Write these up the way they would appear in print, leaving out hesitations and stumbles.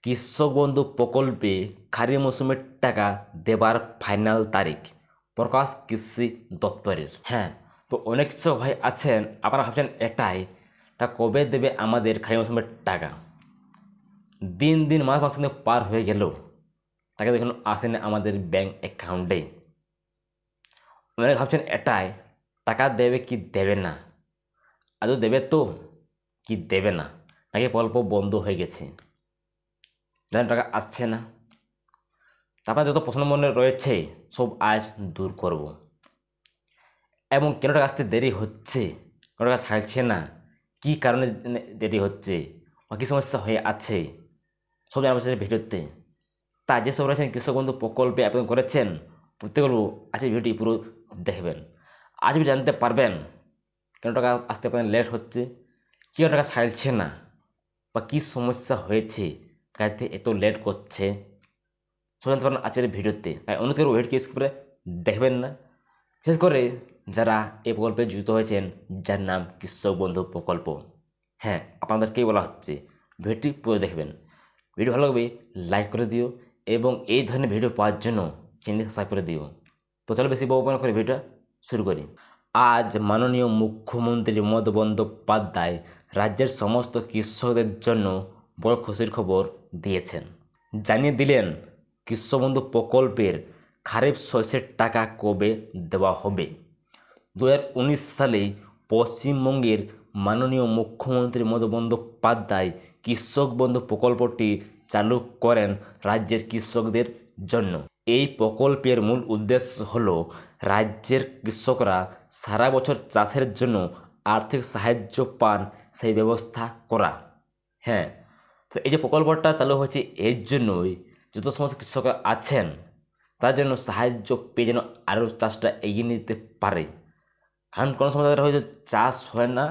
কৃষক বন্ধু প্রকল্পে খারিফ মৌসুমের টাকা দেবার ফাইনাল তারিখ প্রকাশ কৃষি দপ্তরের। হ্যাঁ, তো অনেক কৃষক ভাই আছেন, আপনারা ভাবছেন এটাই তা কবে দেবে আমাদের খারিফ মৌসুমের টাকা। দিন দিন মাস মাস কিন্তু পার হয়ে গেল, টাকা তো এখনো আসেনি আমাদের ব্যাংক অ্যাকাউন্টে। অনেকে ভাবছেন এটাই টাকা দেবে কি দেবে না, আদৌ দেবে তো কি দেবে না, নাকি প্রকল্প বন্ধ হয়ে গেছে, যেন টাকা আসছে না। তারপরে যত প্রশ্ন মনে রয়েছে সব আজ দূর করব, এবং কেন টাকা আসতে দেরি হচ্ছে, কেন টাকা ছাড়ছে না, কী কারণে দেরি হচ্ছে বা কী সমস্যা হয়ে আছে, সব জানাবো ভিডিওতে। তা যে সব রয়েছেন কৃষক বন্ধু প্রকল্পে আবেদন করেছেন, প্রত্যেক বলবো আজকের ভিডিওটি পুরো দেখবেন। আজ আপনি জানতে পারবেন কেন টাকা আসতে পারেন লেট হচ্ছে, কী টাকা ছাড়ছে না, বা কী সমস্যা হয়েছে কাজতে এত লেট করছে, সব জানতে পারেন আজকের ভিডিওতে। তাই অনুরোধ করবো ভিডিওটি স্কিপ করে দেখবেন না, বিশেষ করে যারা এই প্রকল্পে যুক্ত হয়েছেন, যার নাম কৃষক বন্ধু প্রকল্প। হ্যাঁ, আপনাদেরকেই বলা হচ্ছে ভিডিওটি পুরো দেখবেন। ভিডিও ভালো লাগবে লাইক করে দিও, এবং এই ধরনের ভিডিও পাওয়ার জন্য চ্যানেলটি সাবস্ক্রাইব করে দিও। তো চলো বেশি বকবক করে ভিডিওটা শুরু করি। আজ মাননীয় মুখ্যমন্ত্রী মমতা বন্দ্যোপাধ্যায় রাজ্যের সমস্ত কৃষকদের জন্য বড় খুশির খবর দিয়েছেন। জানিয়ে দিলেন কৃষক বন্ধু প্রকল্পের খারিফ শস্যের টাকা কবে দেওয়া হবে। 2019 সালে পশ্চিমবঙ্গের মাননীয় মুখ্যমন্ত্রী মমতা বন্দ্যোপাধ্যায় কৃষক বন্ধু প্রকল্পটি চালু করেন রাজ্যের কৃষকদের জন্য। এই প্রকল্পের মূল উদ্দেশ্য হল রাজ্যের কৃষকরা সারা বছর চাষের জন্য আর্থিক সাহায্য পান সেই ব্যবস্থা করা। হ্যাঁ, তো এই যে প্রকল্পটা চালু হয়েছে এর জন্যই যত সমস্ত কৃষকরা আছেন তার জন্য সাহায্য পেয়ে যেন আরও চাষটা এগিয়ে নিতে পারে। কারণ কোনো সময় তাদের হয়তো চাষ হয় না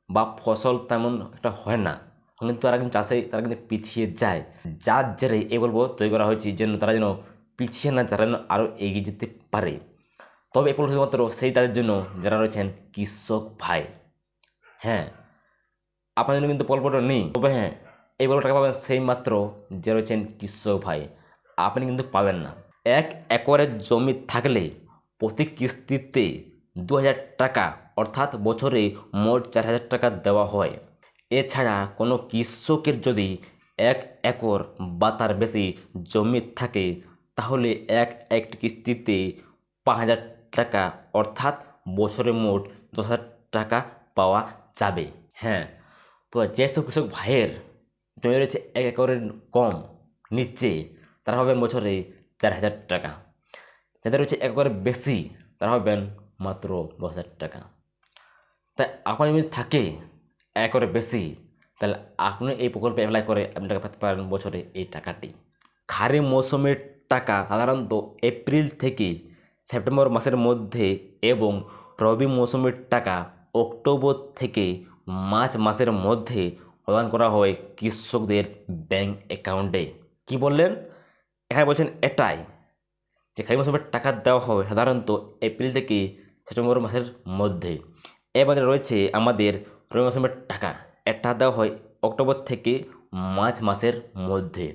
বা ফসল তেমন একটা হয় না, কিন্তু তারা কিন্তু চাষে তারা কিন্তু পিছিয়ে যায়। যার জেরে এই গল্প তৈরি করা হয়েছে যেন তারা যেন পিছিয়ে না, তারা যেন আরও এগিয়ে যেতে পারে। তবে এই শুধুমাত্র সেই তাদের জন্য যারা রয়েছেন কৃষক ভাই। হ্যাঁ, আপনার জন্য কিন্তু প্রকল্পটা নেই, তবে হ্যাঁ এই গল্প টাকা পাবেন সেই মাত্র যে রয়েছেন কৃষক ভাই, আপনি কিন্তু পাবেন না। 1 একরের জমি থাকলে প্রতি কিস্তিতে 2000 টাকা অর্থাৎ বছরে মোট 4000 টাকা দেওয়া হয়। এছাড়া কোনো কৃষকের যদি 1 একর বা তার বেশি জমি থাকে তাহলে একটি কিস্তিতে 5000 টাকা অর্থাৎ বছরে মোট 10,000 টাকা পাওয়া যাবে। হ্যাঁ, তো যেসব কৃষক ভাইয়ের জমি রয়েছে 1 একরের কম নিচে তারা পাবেন বছরে 4000 টাকা। যাদের রয়েছে 1 একরের বেশি তারা পাবেন মাত্র 10,000 টাকা। তাই আপনার যদি থাকে 1 একরের বেশি, তাহলে আপনি এই প্রকল্পে অ্যাপ্লাই করে আপনি টাকা পেতে পারেন বছরে এই টাকাটি। খারিফ মৌসুমের টাকা সাধারণত এপ্রিল থেকে সেপ্টেম্বর মাসের মধ্যে এবং রবি মৌসুমের টাকা অক্টোবর থেকে মার্চ মাসের মধ্যে প্রদান করা হয় কৃষকদের ব্যাংক অ্যাকাউন্টে। কি বললেন? এখানে বলছেন এটাই যে খারিফ মৌসুমের টাকা দেওয়া হবে সাধারণত এপ্রিল থেকে সেপ্টেম্বর মাসের মধ্যে, এবারে রয়েছে আমাদের রবি মৌসুমের টাকা, এটা দেওয়া হয় অক্টোবর থেকে মার্চ মাসের মধ্যে।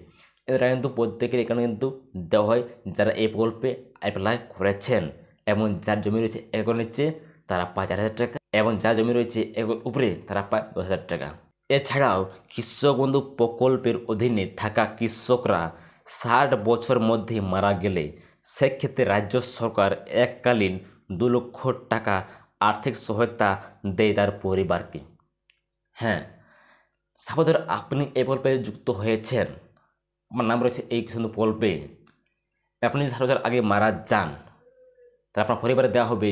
এটা কিন্তু প্রত্যেকের এখানে কিন্তু দেওয়া হয় যারা এই প্রকল্পে অ্যাপ্লাই করেছেন, এবং যার জমি রয়েছে 1 একর নিচে তারা পায় 4000 টাকা, এবং যার জমি রয়েছে 1 একর উপরে তারা পায় 10,000 টাকা। এছাড়াও কৃষক বন্ধু প্রকল্পের অধীনে থাকা কৃষকরা 60 বছর মধ্যে মারা গেলে সেক্ষেত্রে রাজ্য সরকার এককালীন 2 লক্ষ টাকা আর্থিক সহায়তা দেয় তার পরিবারকে। হ্যাঁ, সাপোজ আপনি এই প্রকল্পে যুক্ত হয়েছেন, আমার নাম রয়েছে এই কৃষক বন্ধু প্রকল্পে, আপনি যদি 60 বছর আগে মারা যান তাহলে আপনার পরিবারে দেওয়া হবে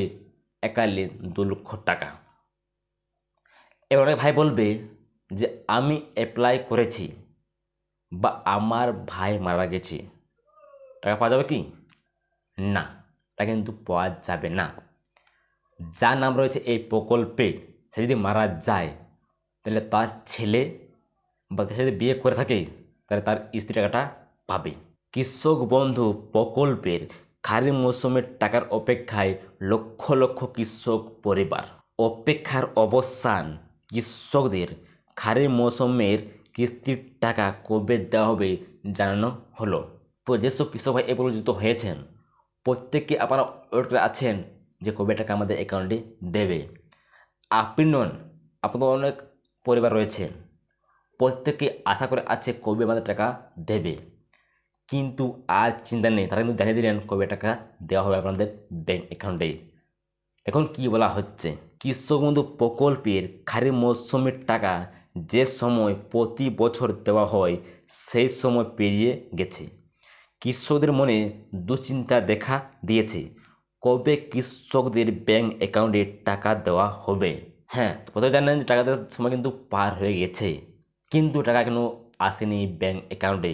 এককালীন 2 লক্ষ টাকা। এবার অনেক ভাই বলবে যে আমি অ্যাপ্লাই করেছি বা আমার ভাই মারা গেছে, টাকা পাওয়া যাবে কি? না, টাকা কিন্তু পাওয়া যাবে না। যার নাম রয়েছে এই প্রকল্পে সে যদি মারা যায় তাহলে তার ছেলে বা সে যদি বিয়ে করে থাকে তাহলে তার স্ত্রী টাকাটা পাবে। কৃষক বন্ধু প্রকল্পের খারিফ মৌসুমের টাকার অপেক্ষায় লক্ষ লক্ষ কৃষক পরিবার। অপেক্ষার অবসান কৃষকদের খারিফ মৌসুমের কিস্তির টাকা কবে দেওয়া হবে জানানো হলো। তো যেসব কৃষক ভাই এ পর্যন্ত যুক্ত হয়েছেন প্রত্যেককে আপনারা ওয়েট করে আছেন যে কবে টাকা আমাদের অ্যাকাউন্টে দেবে। আপনি নন, আপনাদের অনেক পরিবার রয়েছেন, প্রত্যেকে আশা করে আছে কবে আমাদের টাকা দেবে, কিন্তু আজ চিন্তা নেই, তারা কিন্তু জানিয়ে দিলেন কবে টাকা দেওয়া হবে আপনাদের ব্যাংক অ্যাকাউন্টে। এখন কি বলা হচ্ছে, কৃষক বন্ধু প্রকল্পের খারিফ মৌসুমের টাকা যে সময় প্রতি বছর দেওয়া হয় সেই সময় পেরিয়ে গেছে। কৃষকদের মনে দুশ্চিন্তা দেখা দিয়েছে, কবে কৃষকদের ব্যাংক অ্যাকাউন্টে টাকা দেওয়া হবে। হ্যাঁ, কোথায় জানেন যে টাকা দেওয়ার সময় কিন্তু পার হয়ে গেছে, কিন্তু টাকা কেন আসেনি ব্যাংক অ্যাকাউন্টে।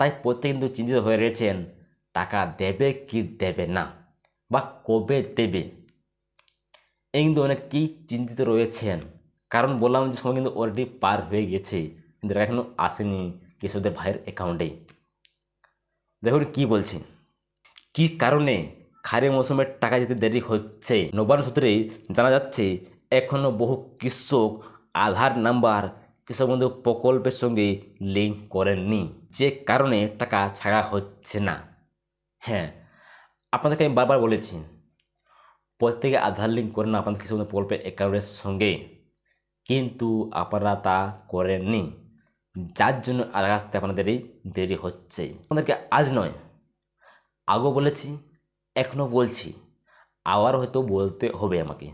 তাই প্রত্যেকে কিন্তু চিন্তিত হয়ে রয়েছেন টাকা দেবে কি দেবে না, বা কবে দেবে। এই কিন্তু অনেকেই চিন্তিত রয়েছেন, কারণ বললাম যে সময় কিন্তু অলরেডি পার হয়ে গেছে, কিন্তু টাকা এখনো আসেনি কৃষকদের ভাইয়ের অ্যাকাউন্টে। দেখুন কি বলছি, কি কারণে খারিফ মৌসুমের টাকা যেতে দেরি হচ্ছে। নবান্ন সূত্রে জানা যাচ্ছে এখনও বহু কৃষক আধার নাম্বার কৃষক বন্ধু প্রকল্পের সঙ্গে লিঙ্ক করেননি, যে কারণে টাকা ছাড়া হচ্ছে না। হ্যাঁ, আপনাদেরকে আমি বারবার বলেছি প্রত্যেকে আধার লিঙ্ক করেন না আপনাদের কৃষক বন্ধু প্রকল্পের অ্যাকাউন্টের সঙ্গে, কিন্তু আপনারা তা করেননি, যার জন্য আর আসতে আপনাদের এই দেরি হচ্ছে। আপনাদেরকে আজ নয়, আগেও বলেছি, এখনও বলছি, আবার হয়তো বলতে হবে আমাকে,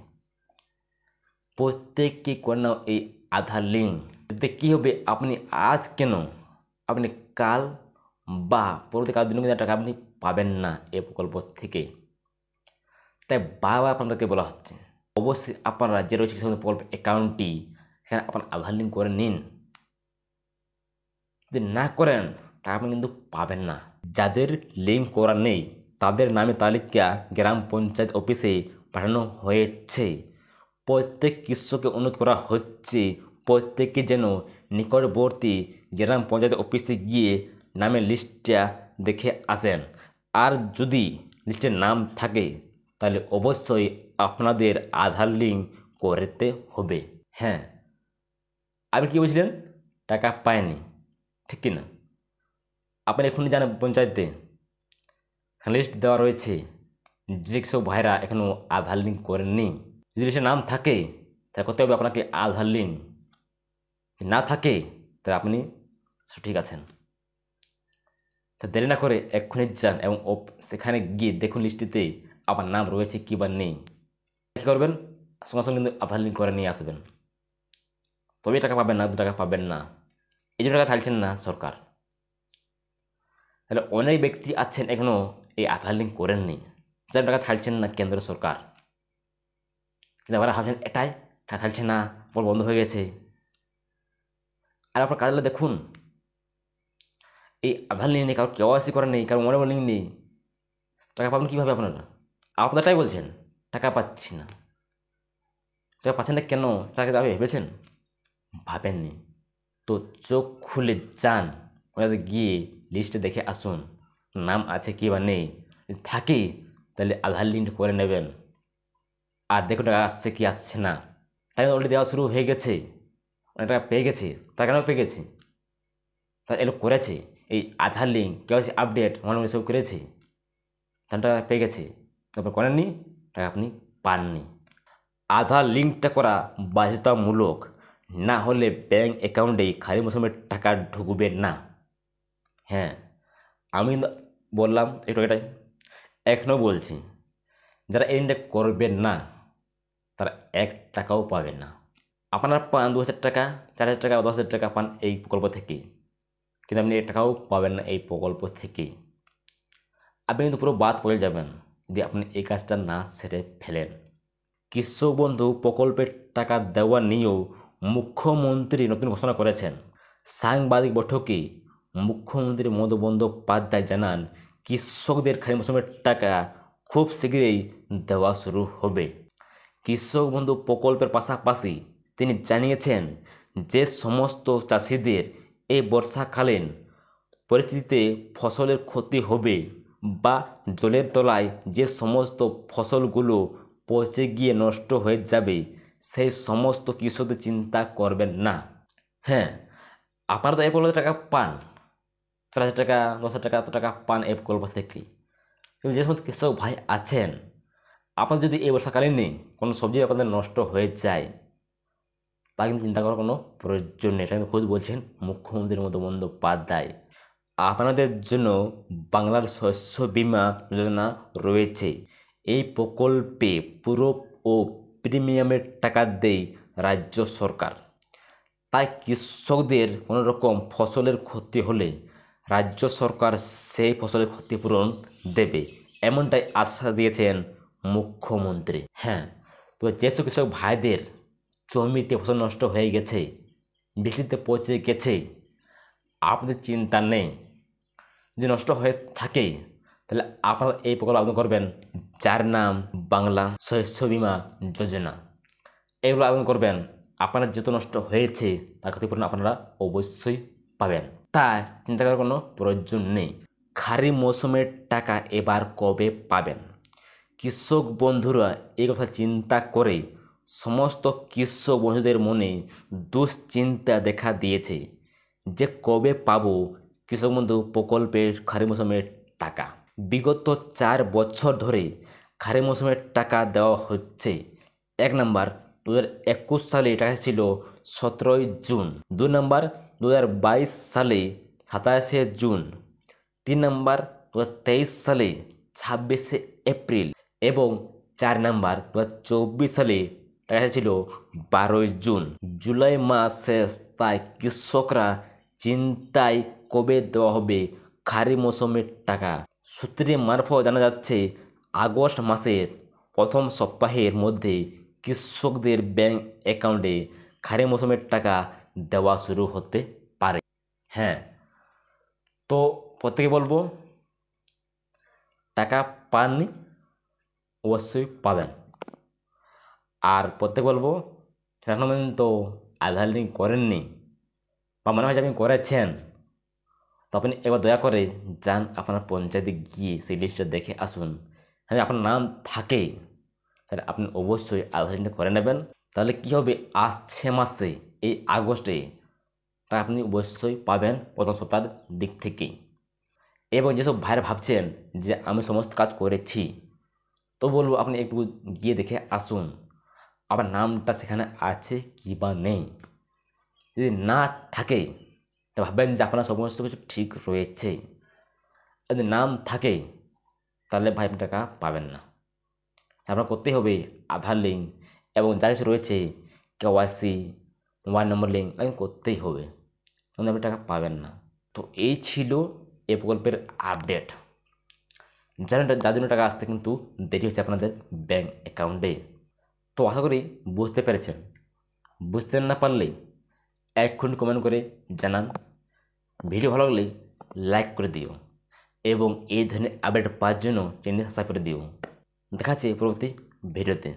প্রত্যেককে করে নাও এই আধার লিঙ্ক। এতে কী হবে, আপনি আজ কেন, আপনি কাল বা পরবর্তীকাল দিনের মধ্যে টাকা আপনি পাবেন না এই প্রকল্প থেকে। তাই বারবার আপনাদেরকে বলা হচ্ছে অবশ্যই আপনারা যে রয়েছে কৃষক প্রকল্প অ্যাকাউন্টটি সেখানে আপনার আধার লিঙ্ক করে নিন। যদি না করেন টাকা আপনি কিন্তু পাবেন না। যাদের লিঙ্ক করা নেই তাদের নামে তালিকা গ্রাম পঞ্চায়েত অফিসে পাঠানো হয়েছে। প্রত্যেক কৃষককে অনুরোধ করা হচ্ছে প্রত্যেকে যেন নিকটবর্তী গ্রাম পঞ্চায়েত অফিসে গিয়ে নামের লিস্টটা দেখে আসেন। আর যদি লিস্টের নাম থাকে তাহলে অবশ্যই আপনাদের আধার লিঙ্ক করতে হবে। হ্যাঁ, আপনি কী বলছিলেন টাকা পায়নি, ঠিক কি না? আপনি এখনই জানেন পঞ্চায়েতে লিস্ট দেওয়া রয়েছে, যে সব ভাইরা এখনও আধার লিঙ্ক করেননি, যদি লিস্টের নাম থাকে তাহলে করতে হবে আপনাকে আধার লিঙ্ক, না থাকে তাহলে আপনি সঠিক আছেন। তা দেরি না করে এক্ষুনি যান এবং সেখানে গিয়ে দেখুন লিস্টটিতে আপনার নাম রয়েছে কি বা নেই। কী করবেন, সঙ্গে সঙ্গে কিন্তু আধার লিঙ্ক করে নিয়ে আসবেন, তবেই টাকা পাবেন, না টাকা পাবেন না। এই জন্য টাকা ছাড়ছেন না সরকার। তাহলে অনেক ব্যক্তি আছেন এখনও এই আধার লিঙ্ক করেননি, যারা টাকা ছাড়ছেন না কেন্দ্র সরকার, কিন্তু আপনারা ভাবছেন এটাই টাকা ছাড়ছে না, পর বন্ধ হয়ে গেছে। আর আপনার কাজগুলো দেখুন, এই আধার লিঙ্ক নেই, কারো কেওয়াইসি করা নেই, কারো মোবাইল লিঙ্ক নেই, টাকা পাবেন কীভাবে আপনারা? আপনারটাই বলছেন টাকা পাচ্ছি না, টাকা পাচ্ছেন না কেন, টাকা আপনি ভেবেছেন? ভাবেননি তো চোখ খুলে যান, ওনাদের গিয়ে লিস্টে দেখে আসুন নাম আছে কি বা নেই, যদি থাকে তাহলে আধার লিঙ্ক করে নেবেন। আর দেখুন টাকা আসছে কি আসছে না। টাকা অলরেডি দেওয়া শুরু হয়ে গেছে, অনেক টাকা পেয়ে গেছে, টাকা কেন পেয়ে গেছে? তা এগুলো করেছে এই আধার লিঙ্ক কেওয়াইসি আপডেট মনে সব করেছে, তাহলে টাকা পেয়ে গেছে। তারপর করেননি, টাকা আপনি পাননি। আধার লিঙ্কটা করা বাধ্যতামূলক, না হলে ব্যাংক অ্যাকাউন্টে খারিফ মৌসুমের টাকা ঢুকবে না। হ্যাঁ, আমি বললাম একটু এটাই, এখনও বলছি, যারা এই লিঙ্কটা করবেন না তারা 1 টাকাও পাবেন না। আপনারা পান 2,000 টাকা, 4,000 টাকা, 10,000 টাকা পান এই প্রকল্প থেকে, কিন্তু আপনি 1 টাকাও পাবেন না এই প্রকল্প থেকে। আপনি কিন্তু পুরো বাদ পড়ে যাবেন যদি আপনি এই কাজটা না সেরে ফেলেন। কৃষক বন্ধু প্রকল্পের টাকা দেওয়া নিয়েও মুখ্যমন্ত্রী নতুন ঘোষণা করেছেন। সাংবাদিক বৈঠকে মুখ্যমন্ত্রী মমতা বন্দ্যোপাধ্যায় জানান কৃষকদের খারিফ মৌসুমের টাকা খুব শীঘ্রই দেওয়া শুরু হবে। কৃষক বন্ধু প্রকল্পের পাশাপাশি তিনি জানিয়েছেন যে সমস্ত চাষিদের এই বর্ষাকালীন পরিস্থিতিতে ফসলের ক্ষতি হবে বা জলের তলায় যে সমস্ত ফসলগুলো পচে গিয়ে নষ্ট হয়ে যাবে সেই সমস্ত কৃষকদের চিন্তা করবেন না। হ্যাঁ, আপনারা তো এই প্রকল্পে টাকা পান, 4,000 টাকা, 10,000 টাকা, এত টাকা পান এই প্রকল্প থেকে। কিন্তু যে সমস্ত কৃষক ভাই আছেন, আপনার যদি এই বর্ষাকালীনে কোনো সবজি আপনাদের নষ্ট হয়ে যায়, তা কিন্তু চিন্তা করার কোনো প্রয়োজন নেই। এটা কিন্তু খুদ বলছেন মুখ্যমন্ত্রী মমতা বন্দ্যোপাধ্যায়। আপনাদের জন্য বাংলার শস্য বীমা যোজনা রয়েছে। এই প্রকল্পে পুরো ও প্রিমিয়ামের টাকা দেয় রাজ্য সরকার। তাই কৃষকদের কোনো রকম ফসলের ক্ষতি হলে রাজ্য সরকার সেই ফসলের ক্ষতিপূরণ দেবে, এমনটাই আশ্বাস দিয়েছেন মুখ্যমন্ত্রী। হ্যাঁ, তো যেসব কৃষক ভাইদের জমিতে ফসল নষ্ট হয়ে গেছে, বৃষ্টিতে পচে গেছে, আপনাদের চিন্তা নেই। যদি নষ্ট হয়ে থাকে তাহলে আপনারা এই প্রকল্প আবেদন করবেন, যার নাম বাংলা শস্য বীমা যোজনা। এগুলো আবেদন করবেন, আপনার যেহেতু নষ্ট হয়েছে তার ক্ষতিপূরণ আপনারা অবশ্যই পাবেন। তাই চিন্তা করার কোনো প্রয়োজন নেই। খারিফ মৌসুমের টাকা এবার কবে পাবেন? কৃষক বন্ধুরা এই কথা চিন্তা করে সমস্ত কৃষক বন্ধুদের মনে দুশ্চিন্তা দেখা দিয়েছে যে কবে পাবো কৃষক বন্ধু প্রকল্পের খারিফ মৌসুমের টাকা। বিগত 4 বছর ধরে খারিফ মৌসুমের টাকা দেওয়া হচ্ছে। 1 নম্বর 2021 সালে টাকা ছিল 17 জুন, 2 নম্বর 2022 সালে 27 জুন, 3 নম্বর 2023 সালে 26 এপ্রিল এবং 4 নম্বর 2024 সালে টাকা ছিল 12 জুন। জুলাই মাস শেষ, তাই কৃষকরা চিন্তায় কবে দেওয়া হবে খারিফ মৌসুমের টাকা। সূত্রের মারফত জানা যাচ্ছে আগস্ট মাসের প্রথম সপ্তাহের মধ্যে কৃষকদের ব্যাংক অ্যাকাউন্টে খারিফ মৌসুমের টাকা দেওয়া শুরু হতে পারে। হ্যাঁ, তো প্রত্যেকে বলবো টাকা পাননি অবশ্যই পাবেন। আর প্রত্যেক বলবো এখনো পর্যন্ত আধার লিঙ্ক করেননি বা মনে হয় যে আপনি করেছেন, তো আপনি এবার দয়া করে যান আপনার পঞ্চায়েতে গিয়ে সেই লিস্টটা দেখে আসুন। হ্যাঁ, আপনার নাম থাকে তাহলে আপনি অবশ্যই আধার লিঙ্কটা করে নেবেন। তাহলে কী হবে, আসছে মাসে এই আগস্টে তা আপনি অবশ্যই পাবেন প্রথম সপ্তাহের দিক থেকেই। এবং যেসব ভাইরা ভাবছেন যে আমি সমস্ত কাজ করেছি, তো বলবো আপনি একটু গিয়ে দেখে আসুন আপনার নামটা সেখানে আছে কি বা নেই। যদি না থাকে তা ভাববেন যে আপনার সমস্ত কিছু ঠিক রয়েছে। যদি নাম থাকে তাহলে ভাই আপনি টাকা পাবেন না। আপনার করতেই হবে আধার লিঙ্ক এবং যা কিছু রয়েছে কেওয়াইসি, মোবাইল নম্বর লিঙ্ক করতেই হবে, কিন্তু আপনি টাকা পাবেন না। তো এই ছিল এই প্রকল্পের আপডেট। যার জন্য টাকা আসতে কিন্তু দেরি হচ্ছে আপনাদের ব্যাংক অ্যাকাউন্টে। তো আশা করি বুঝতে পেরেছেন। বুঝতে না পারলে এক্ষুনি কমেন্ট করে জানান। ভিডিও ভালো লাগলে লাইক করে দিও এবং এই ধরনের আপডেট পাওয়ার জন্য চ্যানেল সাবস্ক্রাইব করে দিও। দেখা হচ্ছে পরবর্তী ভিডিওতে।